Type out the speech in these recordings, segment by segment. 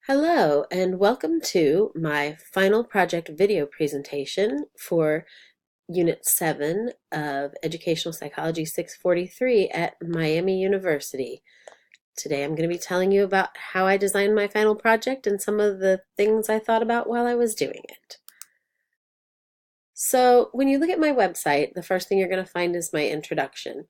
Hello, and welcome to my final project video presentation for Unit 7 of Educational Psychology 643 at Miami University. Today I'm going to be telling you about how I designed my final project and some of the things I thought about while I was doing it. So when you look at my website, the first thing you're going to find is my introduction.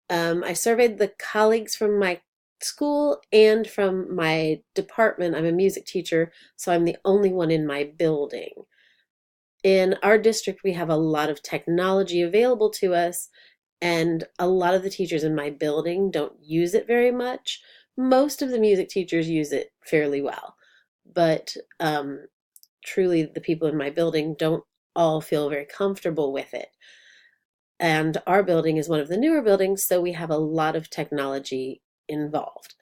I surveyed the colleagues from my school and from my department. I'm a music teacher, so I'm the only one in my building. In our district, we have a lot of technology available to us, and a lot of the teachers in my building don't use it very much. Most of the music teachers use it fairly well, but truly the people in my building don't all feel very comfortable with it. And our building is one of the newer buildings, so we have a lot of technology involved.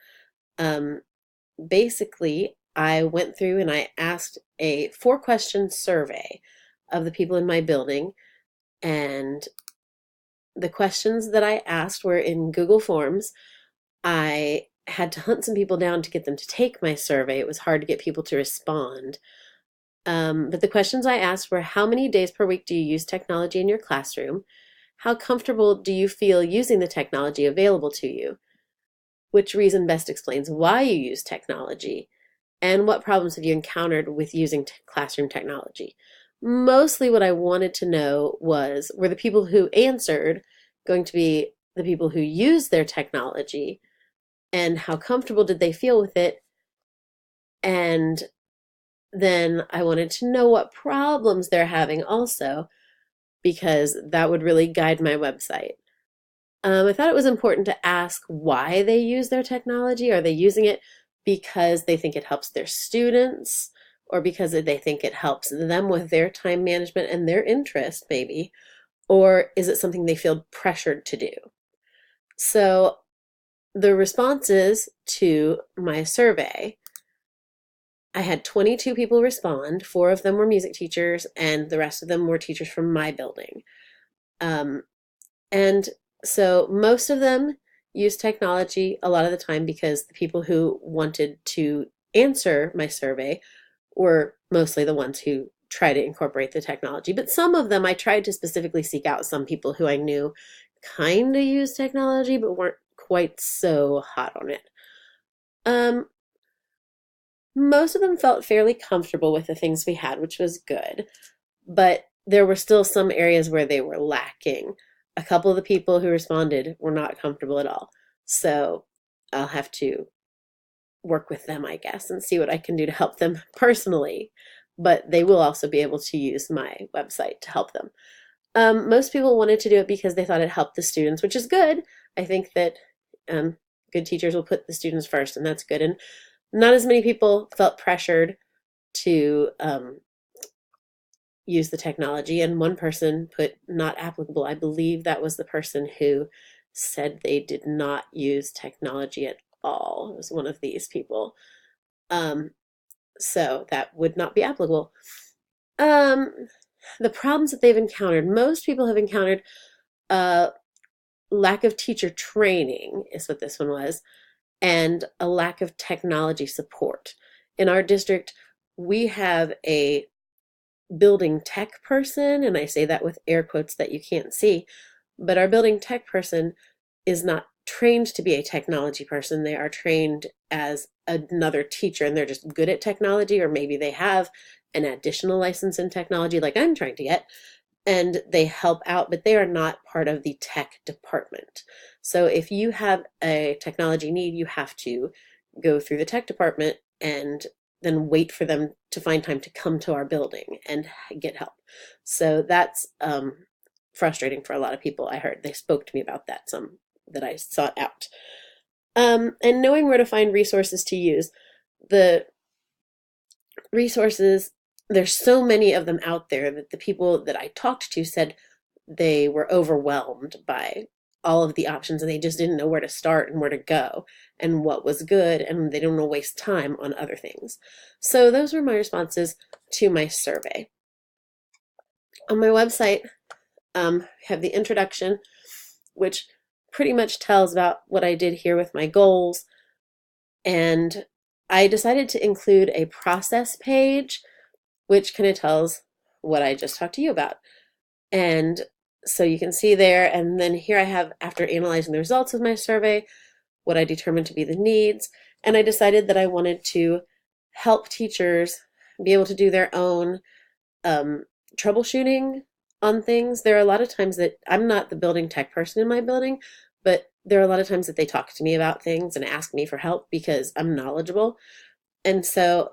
Basically, I went through and I asked a 4-question survey of the people in my building, and the questions that I asked were in Google Forms. I had to hunt some people down to get them to take my survey. It was hard to get people to respond. But the questions I asked were: how many days per week do you use technology in your classroom? How comfortable do you feel using the technology available to you? Which reason best explains why you use technology? And what problems have you encountered with using classroom technology? Mostly what I wanted to know was, were the people who answered going to be the people who use their technology, and how comfortable did they feel with it? And then I wanted to know what problems they're having also, because that would really guide my website. I thought it was important to ask why they use their technology. Are they using it because they think it helps their students, or because they think it helps them with their time management and their interest, maybe? Or is it something they feel pressured to do? So the responses to my survey, I had 22 people respond. 4 of them were music teachers, and the rest of them were teachers from my building. And so most of them use technology a lot of the time because the people who wanted to answer my survey were mostly the ones who try to incorporate the technology. But some of them, I tried to specifically seek out some people who I knew kind of use technology but weren't quite so hot on it. Most of them felt fairly comfortable with the things we had, which was good, but there were still some areas where they were lacking. A couple of the people who responded were not comfortable at all, so I'll have to work with them, I guess, and see what I can do to help them personally, but they will also be able to use my website to help them. Most people wanted to do it because they thought it helped the students, which is good. I think that good teachers will put the students first, and that's good. And not as many people felt pressured to use the technology, and one person put not applicable. I believe that was the person who said they did not use technology at all. It was one of these people. So that would not be applicable. The problems that they've encountered, most people have encountered lack of teacher training, is what this one was, and a lack of technology support. In our district, we have a building tech person, and I say that with air quotes that you can't see, but our building tech person is not trained to be a technology person. They are trained as another teacher, and they're just good at technology, or maybe they have an additional license in technology like I'm trying to get, and they help out, but they are not part of the tech department. So if you have a technology need, you have to go through the tech department and then wait for them to find time to come to our building and get help. So that's frustrating for a lot of people. I heard they spoke to me about that, some that I sought out. And knowing where to find resources to use. The resources, there's so many of them out there that the people that I talked to said they were overwhelmed by all of the options, and they just didn't know where to start and where to go and what was good, and they don't want to waste time on other things. So those were my responses to my survey. On my website, I have the introduction, which pretty much tells about what I did here with my goals, and I decided to include a process page, which kind of tells what I just talked to you about. And so you can see there, and then here I have, after analyzing the results of my survey, what I determined to be the needs. And I decided that I wanted to help teachers be able to do their own troubleshooting on things. There are a lot of times that I'm not the building tech person in my building, but there are a lot of times that they talk to me about things and ask me for help because I'm knowledgeable. And so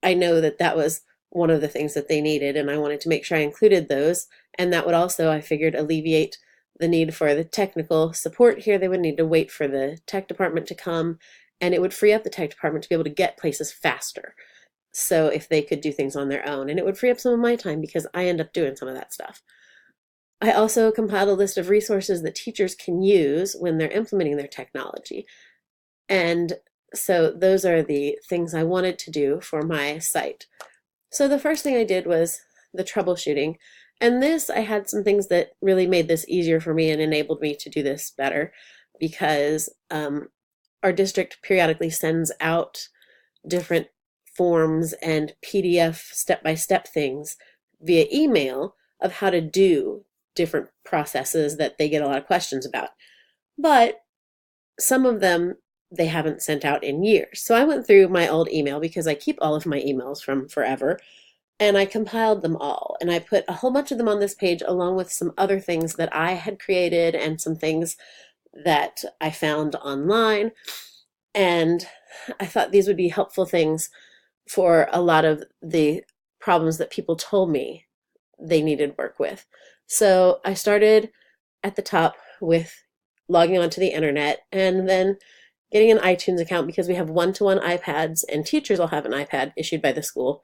I know that that was one of the things that they needed, and I wanted to make sure I included those. And that would also, I figured, alleviate the need for the technical support here. They would need to wait for the tech department to come, and it would free up the tech department to be able to get places faster. So if they could do things on their own, and it would free up some of my time because I end up doing some of that stuff. I also compiled a list of resources that teachers can use when they're implementing their technology. And so those are the things I wanted to do for my site. So the first thing I did was the troubleshooting. And this, I had some things that really made this easier for me and enabled me to do this better because our district periodically sends out different forms and PDF step-by-step things via email of how to do different processes that they get a lot of questions about. But some of them they haven't sent out in years. So I went through my old email because I keep all of my emails from forever, and I compiled them all. And I put a whole bunch of them on this page along with some other things that I had created and some things that I found online. And I thought these would be helpful things for a lot of the problems that people told me they needed work with. So I started at the top with logging onto the internet and then getting an iTunes account because we have one-to-one iPads and teachers will have an iPad issued by the school.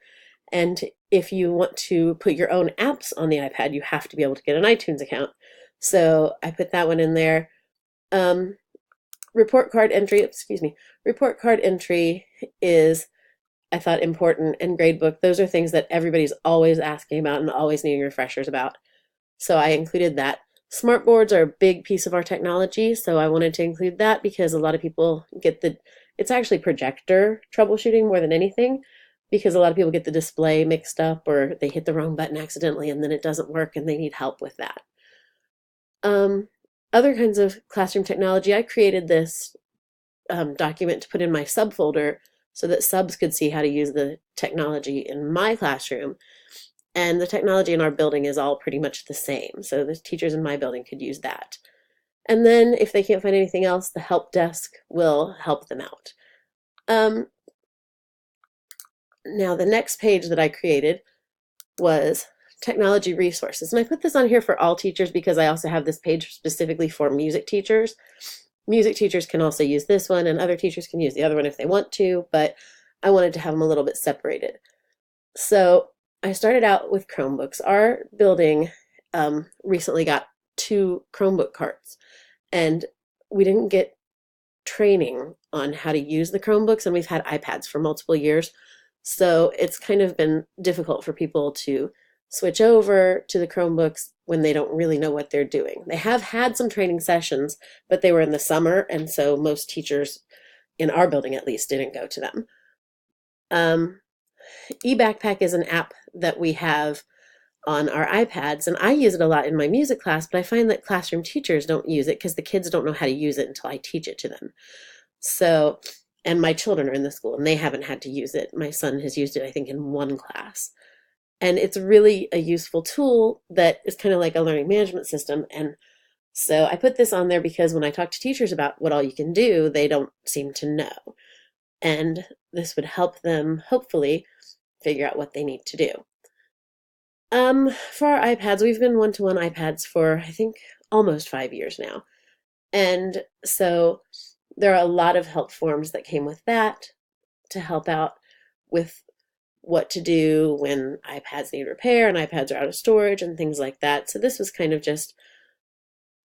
And if you want to put your own apps on the iPad, you have to be able to get an iTunes account. So I put that one in there. Report card entry is, I thought, important, and gradebook. Those are things that everybody's always asking about and always needing refreshers about. So I included that. Smart boards are a big piece of our technology, so I wanted to include that because a lot of people get it's actually projector troubleshooting more than anything, because a lot of people get the display mixed up or they hit the wrong button accidentally and then it doesn't work and they need help with that. Other kinds of classroom technology, I created this document to put in my subfolder so that subs could see how to use the technology in my classroom. And the technology in our building is all pretty much the same. So the teachers in my building could use that. And then if they can't find anything else, the help desk will help them out. Now the next page that I created was technology resources. And I put this on here for all teachers because I also have this page specifically for music teachers. Music teachers can also use this one and other teachers can use the other one if they want to, but I wanted to have them a little bit separated. So I started out with Chromebooks. Our building recently got 2 Chromebook carts, and we didn't get training on how to use the Chromebooks, and we've had iPads for multiple years. So it's kind of been difficult for people to switch over to the Chromebooks when they don't really know what they're doing. They have had some training sessions, but they were in the summer, and so most teachers, in our building at least, didn't go to them. eBackpack is an app that we have on our iPads, and I use it a lot in my music class, but I find that classroom teachers don't use it because the kids don't know how to use it until I teach it to them. So, and my children are in the school and they haven't had to use it. My son has used it, I think, in 1 class. And it's really a useful tool that is kind of like a learning management system. And so I put this on there because when I talk to teachers about what all you can do, they don't seem to know. And this would help them, hopefully, figure out what they need to do. For our iPads, we've been one-to-one iPads for, I think, almost 5 years now. And so there are a lot of help forms that came with that to help out with what to do when iPads need repair and iPads are out of storage and things like that. So this was kind of just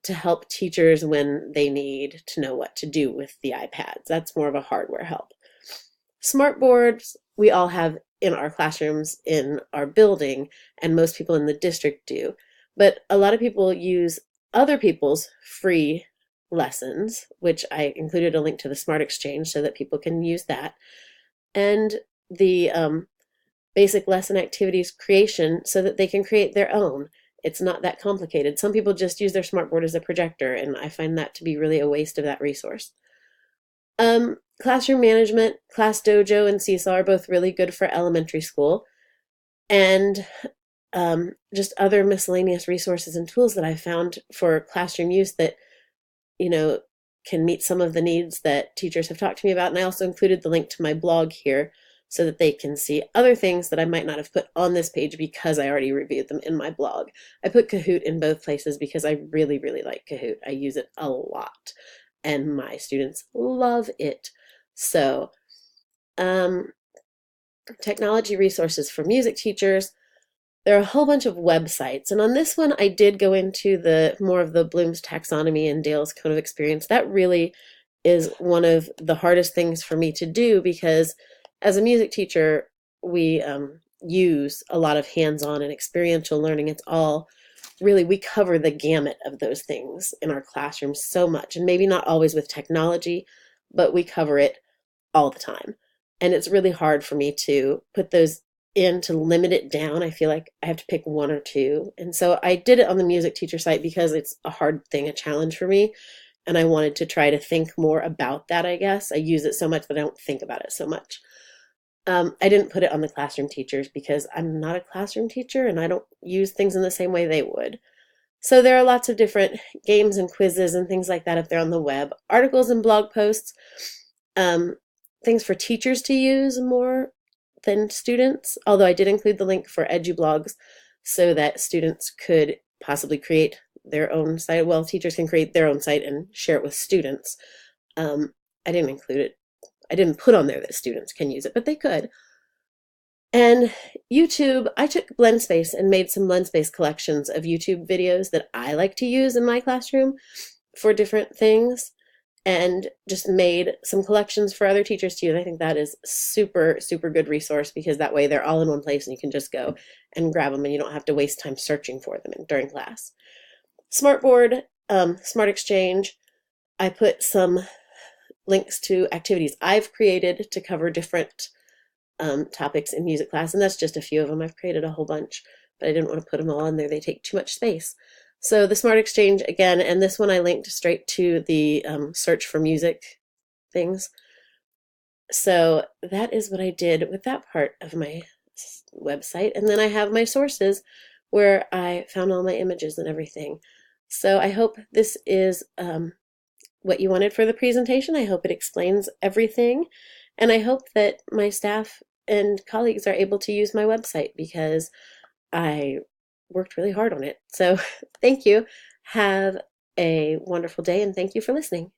to help teachers when they need to know what to do with the iPads. That's more of a hardware help. Smart boards, we all have in our classrooms in our building, and most people in the district do. But a lot of people use other people's free lessons, which I included a link to the Smart Exchange so that people can use that, and the basic lesson activities creation so that they can create their own. It's not that complicated. Some people just use their smartboard as a projector, and I find that to be really a waste of that resource. Classroom management, Class Dojo, and Seesaw are both really good for elementary school. And just other miscellaneous resources and tools that I found for classroom use that, you know, can meet some of the needs that teachers have talked to me about. And I also included the link to my blog here so that they can see other things that I might not have put on this page because I already reviewed them in my blog. I put Kahoot in both places because I really, really like Kahoot. I use it a lot, and my students love it. So, technology resources for music teachers. There are a whole bunch of websites, and on this one I did go into the more of the Bloom's taxonomy and Dale's cone of experience. That really is one of the hardest things for me to do because as a music teacher, we use a lot of hands-on and experiential learning. It's all really, we cover the gamut of those things in our classrooms so much, and maybe not always with technology, but we cover it all the time. And it's really hard for me to put those in to limit it down. I feel like I have to pick one or two. And so I did it on the music teacher site because it's a hard thing, a challenge for me. And I wanted to try to think more about that, I guess. I use it so much that I don't think about it so much. I didn't put it on the classroom teachers because I'm not a classroom teacher and I don't use things in the same way they would. So there are lots of different games and quizzes and things like that if they're on the web. Articles and blog posts, things for teachers to use more than students, although I did include the link for EduBlogs so that students could possibly create their own site. Well, teachers can create their own site and share it with students. I didn't include it. I didn't put on there that students can use it, but they could. And YouTube, I took BlendSpace and made some BlendSpace collections of YouTube videos that I like to use in my classroom for different things, and just made some collections for other teachers to use. I think that is super, super good resource because that way they're all in one place and you can just go and grab them and you don't have to waste time searching for them during class. Smartboard, Smart Exchange, I put some links to activities I've created to cover different topics in music class, and that's just a few of them. I've created a whole bunch, but I didn't want to put them all in there. They take too much space. So the Smart Exchange again, and this one I linked straight to the search for music things. So that is what I did with that part of my website. And then I have my sources where I found all my images and everything. So I hope this is what you wanted for the presentation. I hope it explains everything. And I hope that my staff and colleagues are able to use my website because I worked really hard on it. So thank you. Have a wonderful day and thank you for listening.